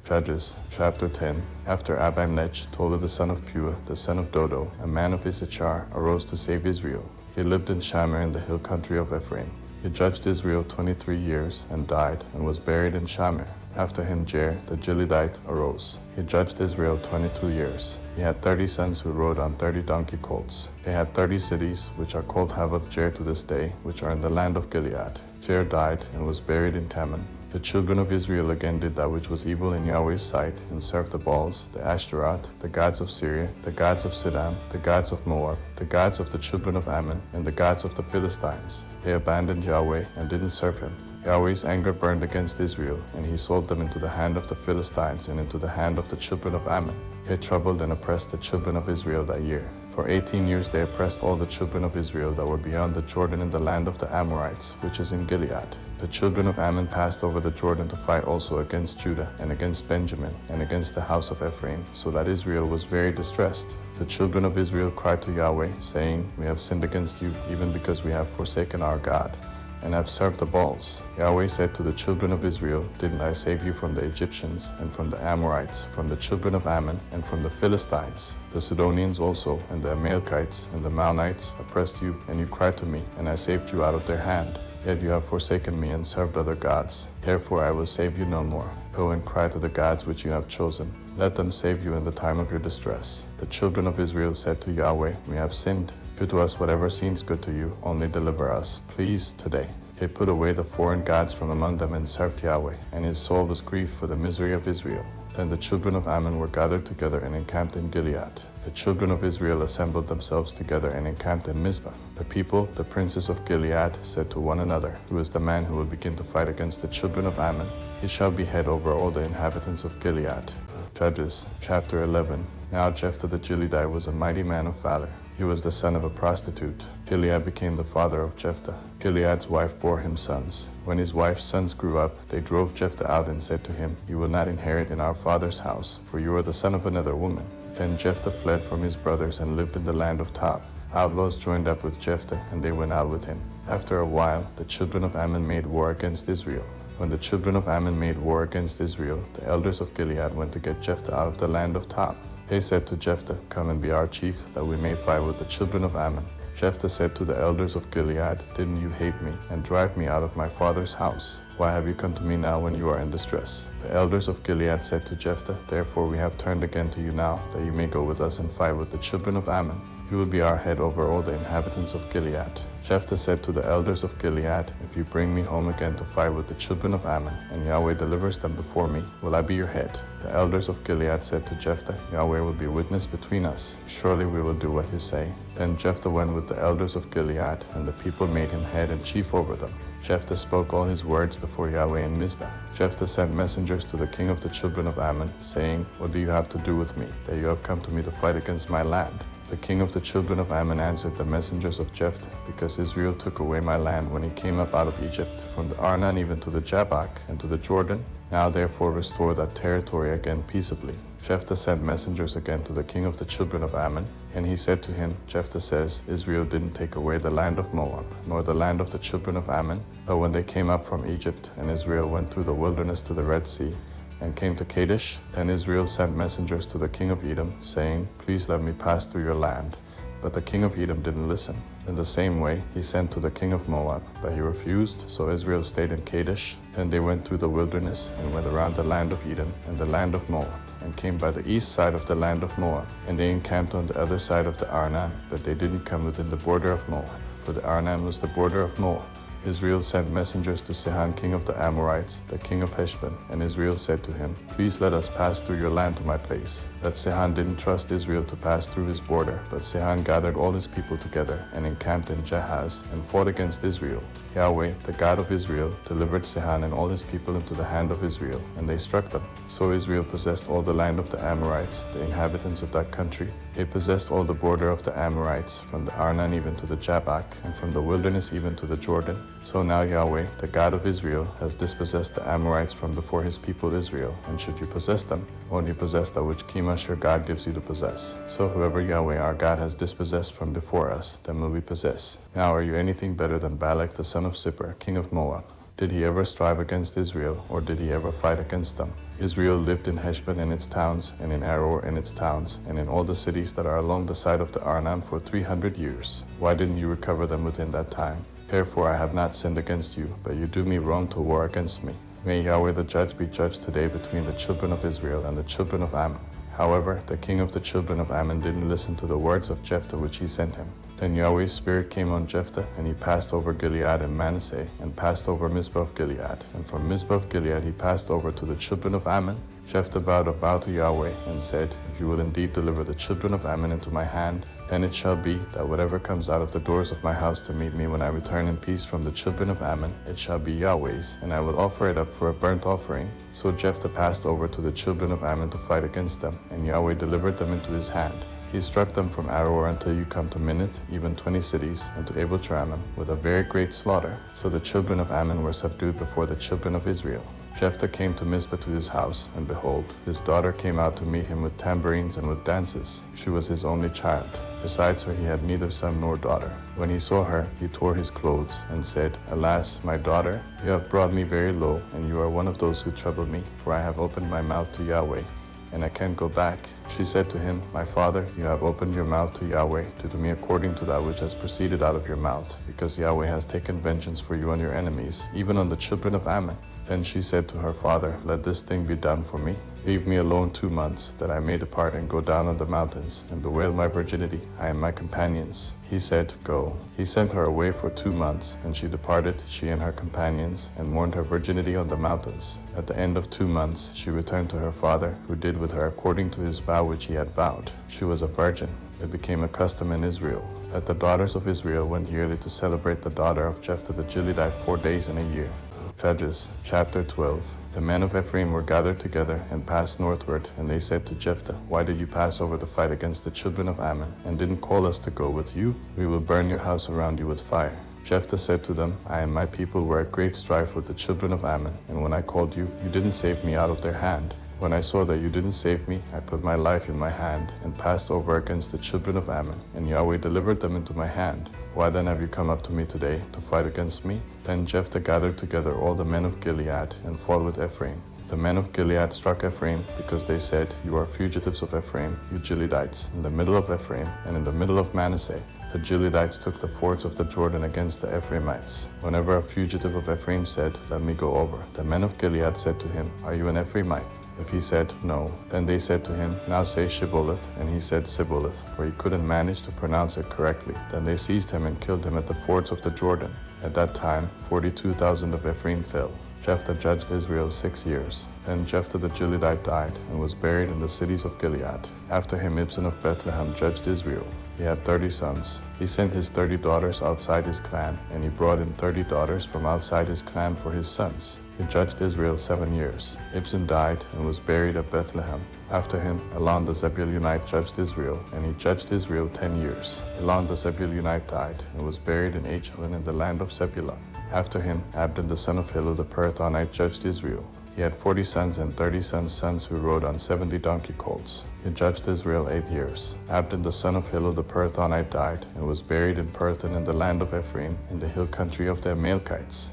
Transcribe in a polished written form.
Judges chapter 10. After Abimelech, Tola the son of Pua, the son of Dodo, a man of Issachar, arose to save Israel. He lived in Shamir in the hill country of Ephraim. He judged Israel 23 years and died and was buried in Shamir. After him Jair the Gileadite arose. He judged Israel 22 years. He had 30 sons who rode on 30 donkey colts. They had 30 cities, which are called Havoth Jair to this day, which are in the land of Gilead. Jair died and was buried in Taman. The children of Israel again did that which was evil in Yahweh's sight, and served the Baals, the Ashtaroth, the gods of Syria, the gods of Sidon, the gods of Moab, the gods of the children of Ammon, and the gods of the Philistines. They abandoned Yahweh and didn't serve him. Yahweh's anger burned against Israel, and he sold them into the hand of the Philistines and into the hand of the children of Ammon. They troubled and oppressed the children of Israel that year. For 18 years they oppressed all the children of Israel that were beyond the Jordan in the land of the Amorites, which is in Gilead. The children of Ammon passed over the Jordan to fight also against Judah and against Benjamin and against the house of Ephraim, so that Israel was very distressed. The children of Israel cried to Yahweh, saying, We have sinned against you, even because we have forsaken our God, and have served the Baals. Yahweh said to the children of Israel, Didn't I save you from the Egyptians, and from the Amorites, from the children of Ammon, and from the Philistines? The Sidonians also, and the Amalekites, and the Maonites oppressed you, and you cried to me, and I saved you out of their hand. Yet you have forsaken me and served other gods. Therefore I will save you no more. Go and cry to the gods which you have chosen. Let them save you in the time of your distress. The children of Israel said to Yahweh, We have sinned. Do to us whatever seems good to you, only deliver us, please, today. They put away the foreign gods from among them and served Yahweh, and his soul was grieved for the misery of Israel. Then the children of Ammon were gathered together and encamped in Gilead. The children of Israel assembled themselves together and encamped in Mizpah. The people, the princes of Gilead, said to one another, Who is the man who will begin to fight against the children of Ammon? He shall be head over all the inhabitants of Gilead. Judges chapter 11. Now Jephthah the Gileadite was a mighty man of valor. He was the son of a prostitute. Gilead became the father of Jephthah. Gilead's wife bore him sons. When his wife's sons grew up, they drove Jephthah out and said to him, You will not inherit in our father's house, for you are the son of another woman. Then Jephthah fled from his brothers and lived in the land of Tob. Outlaws joined up with Jephthah, and they went out with him. After a while, the children of Ammon made war against Israel. When the children of Ammon made war against Israel, the elders of Gilead went to get Jephthah out of the land of Tob. They said to Jephthah, Come and be our chief, that we may fight with the children of Ammon. Jephthah said to the elders of Gilead, Didn't you hate me and drive me out of my father's house? Why have you come to me now when you are in distress? The elders of Gilead said to Jephthah, Therefore we have turned again to you now, that you may go with us and fight with the children of Ammon. You will be our head over all the inhabitants of Gilead. Jephthah said to the elders of Gilead, If you bring me home again to fight with the children of Ammon, and Yahweh delivers them before me, will I be your head? The elders of Gilead said to Jephthah, Yahweh will be witness between us. Surely we will do what you say. Then Jephthah went with the elders of Gilead, and the people made him head and chief over them. Jephthah spoke all his words before Yahweh in Mizpah. Jephthah sent messengers to the king of the children of Ammon, saying, What do you have to do with me, that you have come to me to fight against my land? The king of the children of Ammon answered the messengers of Jephthah, Because Israel took away my land when he came up out of Egypt, from the Arnon even to the Jabbok and to the Jordan. Now therefore restore that territory again peaceably. Jephthah sent messengers again to the king of the children of Ammon, and he said to him, Jephthah says, Israel didn't take away the land of Moab, nor the land of the children of Ammon, but when they came up from Egypt, and Israel went through the wilderness to the Red Sea, and came to Kadesh, then Israel sent messengers to the king of Edom, saying, Please let me pass through your land. But the king of Edom didn't listen. In the same way, he sent to the king of Moab, but he refused, so Israel stayed in Kadesh. Then they went through the wilderness, and went around the land of Edom and the land of Moab, and came by the east side of the land of Moab. And they encamped on the other side of the Arnon, but they didn't come within the border of Moab, for the Arnon was the border of Moab. Israel sent messengers to Sihon king of the Amorites, the king of Heshbon, and Israel said to him, Please let us pass through your land to my place. But Sihon didn't trust Israel to pass through his border, but Sihon gathered all his people together and encamped in Jahaz and fought against Israel. Yahweh, the God of Israel, delivered Sihon and all his people into the hand of Israel, and they struck them. So Israel possessed all the land of the Amorites, the inhabitants of that country. They possessed all the border of the Amorites, from the Arnon even to the Jabbok, and from the wilderness even to the Jordan. So now Yahweh, the God of Israel, has dispossessed the Amorites from before his people Israel. And should you possess them, only possess that which Chemosh your God gives you to possess. So whoever Yahweh our God has dispossessed from before us, then will we possess. Now are you anything better than Balak the son of Zippor, king of Moab? Did he ever strive against Israel, or did he ever fight against them? Israel lived in Heshbon and its towns, and in Aroer and its towns, and in all the cities that are along the side of the Arnon for 300 years. Why didn't you recover them within that time? Therefore I have not sinned against you, but you do me wrong to war against me. May Yahweh the judge be judged today between the children of Israel and the children of Ammon. However, the king of the children of Ammon didn't listen to the words of Jephthah which he sent him. Then Yahweh's spirit came on Jephthah, and he passed over Gilead and Manasseh, and passed over Mizpah of Gilead. And from Mizpah of Gilead he passed over to the children of Ammon. Jephthah vowed a vow to Yahweh, and said, If you will indeed deliver the children of Ammon into my hand, then it shall be that whatever comes out of the doors of my house to meet me when I return in peace from the children of Ammon, it shall be Yahweh's, and I will offer it up for a burnt offering. So Jephthah passed over to the children of Ammon to fight against them, and Yahweh delivered them into his hand. He struck them from Aroer until you come to Minnith, even 20 cities, and to Abel-Cheramim, with a very great slaughter. So the children of Ammon were subdued before the children of Israel. Jephthah came to Mizpah to his house, and behold, his daughter came out to meet him with tambourines and with dances. She was his only child. Besides her he had neither son nor daughter. When he saw her, he tore his clothes, and said, Alas, my daughter, you have brought me very low, and you are one of those who trouble me, for I have opened my mouth to Yahweh, and I can't go back. She said to him, My father, you have opened your mouth to Yahweh, to do me according to that which has proceeded out of your mouth, because Yahweh has taken vengeance for you on your enemies, even on the children of Ammon. Then she said to her father, Let this thing be done for me. Leave me alone 2 months, that I may depart and go down on the mountains, and bewail my virginity, I and my companions. He said, Go. He sent her away for 2 months, and she departed, she and her companions, and mourned her virginity on the mountains. At the end of 2 months, she returned to her father, who did with her according to his vow which he had vowed. She was a virgin. It became a custom in Israel, that the daughters of Israel went yearly to celebrate the daughter of Jephthah the Gileadite 4 days in a year. Judges, chapter 12. The men of Ephraim were gathered together and passed northward, and they said to Jephthah, Why did you pass over to fight against the children of Ammon, and didn't call us to go with you? We will burn your house around you with fire. Jephthah said to them, I and my people were at great strife with the children of Ammon, and when I called you, you didn't save me out of their hand. When I saw that you didn't save me, I put my life in my hand, and passed over against the children of Ammon, and Yahweh delivered them into my hand. Why then have you come up to me today, to fight against me? Then Jephthah gathered together all the men of Gilead, and fought with Ephraim. The men of Gilead struck Ephraim, because they said, You are fugitives of Ephraim, you Gileadites, in the middle of Ephraim, and in the middle of Manasseh. The Gileadites took the fords of the Jordan against the Ephraimites. Whenever a fugitive of Ephraim said, Let me go over, the men of Gilead said to him, Are you an Ephraimite? If he said, No, then they said to him, Now say Shibboleth, and he said Sibboleth, for he couldn't manage to pronounce it correctly. Then they seized him and killed him at the fords of the Jordan. At that time, 42,000 of Ephraim fell. Jephthah judged Israel 6 years. Then Jephthah the Gileadite died, and was buried in the cities of Gilead. After him Ibzan of Bethlehem judged Israel. He had 30 sons. He sent his 30 daughters outside his clan, and he brought in 30 daughters from outside his clan for his sons. He judged Israel 7 years. Ibzan died and was buried at Bethlehem. After him, Elon the Zebulunite judged Israel, and he judged Israel 10 years. Elon the Zebulunite died and was buried in Ajalon in the land of Zebulun. After him, Abdon the son of Hillel the Pirathonite judged Israel. He had 40 sons and 30 sons who rode on 70 donkey colts. He judged Israel 8 years. Abdon the son of Hillel the Pirathonite died and was buried in Pirathon in the land of Ephraim in the hill country of the Amalekites.